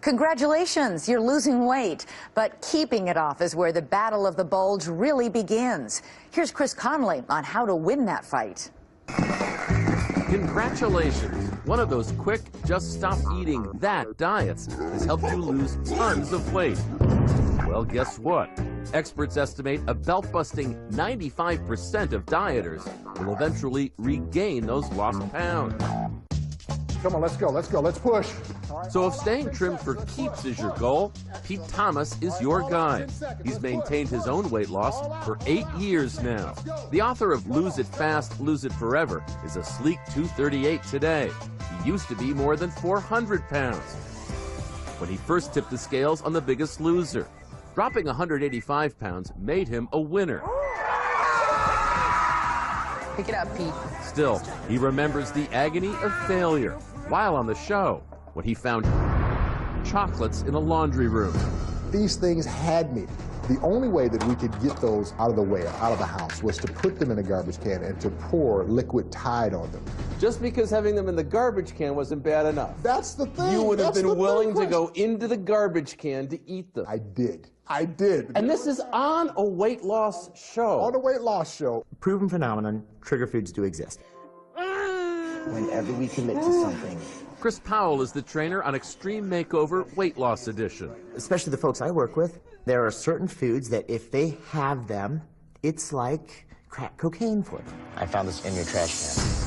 Congratulations, you're losing weight, but keeping it off is where the battle of the bulge really begins. Here's Chris Conley on how to win that fight. Congratulations. One of those quick, just stop eating that diets has helped you lose tons of weight. Well, guess what? Experts estimate a belt-busting 95% of dieters will eventually regain those lost pounds. Come on, let's go, let's push. So if staying trim for keeps is your goal, Pete Thomas is your guy. He's maintained his own weight loss for 8 years now. The author of Lose It Fast, Lose It Forever is a sleek 238 today. He used to be more than 400 pounds when he first tipped the scales on The Biggest Loser. Dropping 185 pounds made him a winner. Pick it up, Pete. Still, he remembers the agony of failure while on the show when he found chocolates in a laundry room. These things had me. The only way that we could get those out of the way, out of the house, was to put them in a garbage can and to pour liquid Tide on them. Just because having them in the garbage can wasn't bad enough. That's the thing. You would have been willing to go into the garbage can to eat them. I did. And this is on a weight loss show. On a weight loss show. Proven phenomenon, trigger foods do exist. Whenever we commit to something. Chris Powell is the trainer on Extreme Makeover Weight Loss Edition. Especially the folks I work with, there are certain foods that if they have them, it's like crack cocaine for them. I found this in your trash can.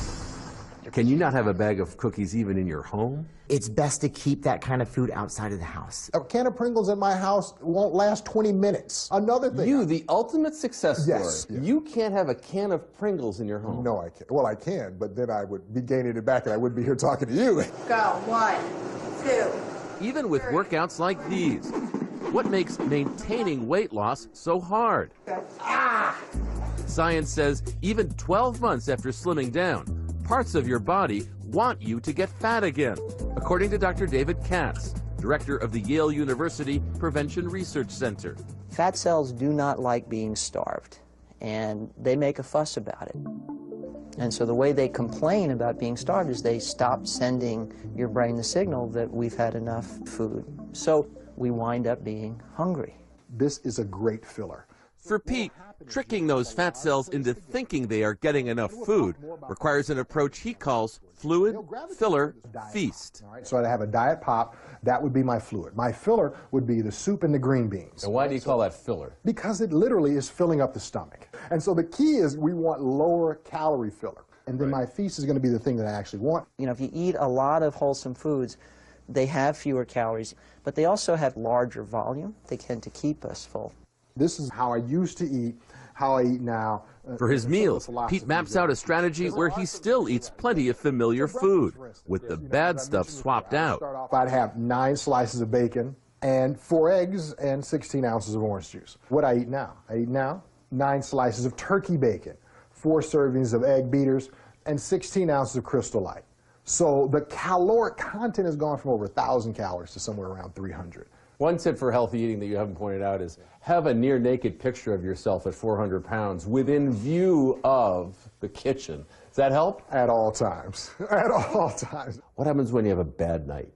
Can you not have a bag of cookies even in your home? It's best to keep that kind of food outside of the house. A can of Pringles in my house won't last 20 minutes. Another thing. You, the ultimate success story. Yes. You can't have a can of Pringles in your home. No, I can't. Well, I can, but then I would be gaining it back and I wouldn't be here talking to you. Go. 1, 2. Even with workouts like these, what makes maintaining weight loss so hard? Science says even 12 months after slimming down, parts of your body want you to get fat again, according to Dr. David Katz, director of the Yale University Prevention Research Center. Fat cells do not like being starved, and they make a fuss about it. And so the way they complain about being starved is they stop sending your brain the signal that we've had enough food. So we wind up being hungry. This is a great filler. For Pete, tricking those fat cells into thinking they are getting enough food requires an approach he calls fluid, filler, feast. So I'd have a diet pop, that would be my fluid. My filler would be the soup and the green beans. And why do you call that filler? Because it literally is filling up the stomach. And so the key is we want lower calorie filler. And then my feast is going to be the thing that I actually want. You know, if you eat a lot of wholesome foods, they have fewer calories, but they also have larger volume. They tend to keep us full. This is how I used to eat, how I eat now. For his meals, Pete maps out a strategy where he still eats plenty of familiar food, with the bad stuff swapped out. I'd have 9 slices of bacon and 4 eggs and 16 ounces of orange juice. What I eat now? I eat now 9 slices of turkey bacon, 4 servings of egg beaters, and 16 ounces of Crystal Light. So the caloric content has gone from over 1,000 calories to somewhere around 300. One tip for healthy eating that you haven't pointed out is have a near naked picture of yourself at 400 pounds within view of the kitchen. Does that help? At all times. At all times. What happens when you have a bad night?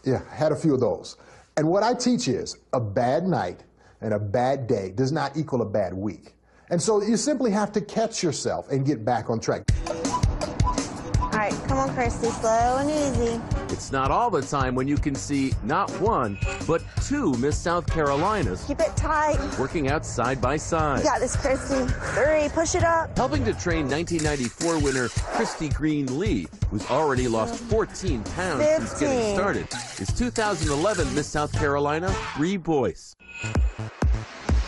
Yeah, I had a few of those. And what I teach is a bad night and a bad day does not equal a bad week. And so you simply have to catch yourself and get back on track. All right, come on, Christy, slow and easy. It's not all the time when you can see not one, but 2 Miss South Carolinas Keep it tight. working out side by side. You got this, Christy. 3, push it up. Helping to train 1994 winner Christy Green Lee, who's already lost 14 pounds since getting started, is 2011 Miss South Carolina Bree Boyce.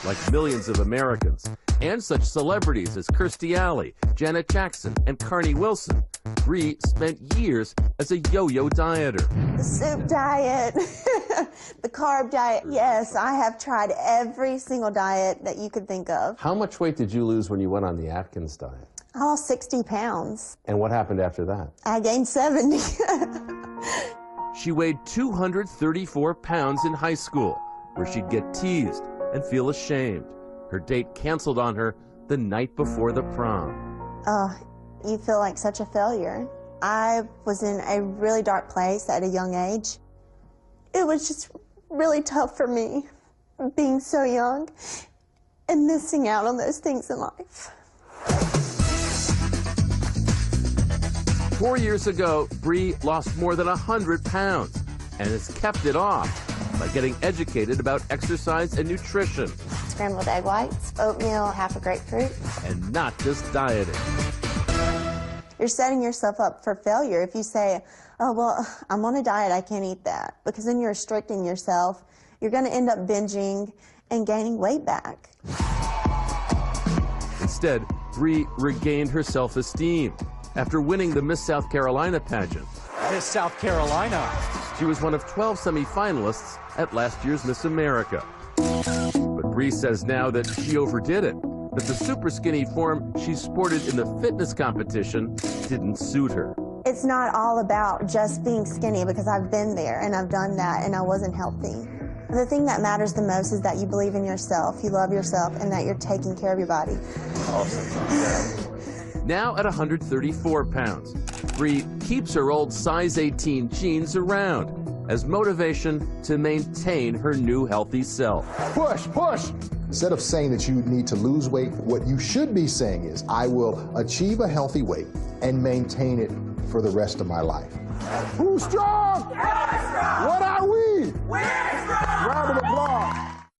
Like millions of Americans, and such celebrities as Kirstie Alley, Janet Jackson, and Carney Wilson, Bree spent years as a yo-yo dieter. The soup diet, the carb diet. Yes, I have tried every single diet that you could think of. How much weight did you lose when you went on the Atkins diet? I lost 60 pounds. And what happened after that? I gained 70. She weighed 234 pounds in high school, where she'd get teased and feel ashamed. Her date canceled on her the night before the prom. Oh, you feel like such a failure. I was in a really dark place at a young age, it was just really tough for me, being so young and missing out on those things in life. 4 years ago, Bree lost more than 100 pounds and has kept it off by getting educated about exercise and nutrition. Scrambled egg whites, oatmeal, half a grapefruit. And not just dieting. You're setting yourself up for failure if you say, oh, well, I'm on a diet, I can't eat that. Because then you're restricting yourself. You're going to end up binging and gaining weight back. Instead, Bree regained her self-esteem after winning the Miss South Carolina pageant. Miss South Carolina. She was one of 12 semi-finalists at last year's Miss America. But Bree says now that she overdid it, that the super skinny form she sported in the fitness competition didn't suit her. It's not all about just being skinny, because I've been there and I've done that and I wasn't healthy. The thing that matters the most is that you believe in yourself, you love yourself, and that you're taking care of your body. Awesome. Now at 134 pounds, Bree keeps her old size 18 jeans around as motivation to maintain her new healthy self. Push, push! Instead of saying that you need to lose weight, what you should be saying is, I will achieve a healthy weight and maintain it for the rest of my life. Who's strong? What are we? We're strong! Round of applause.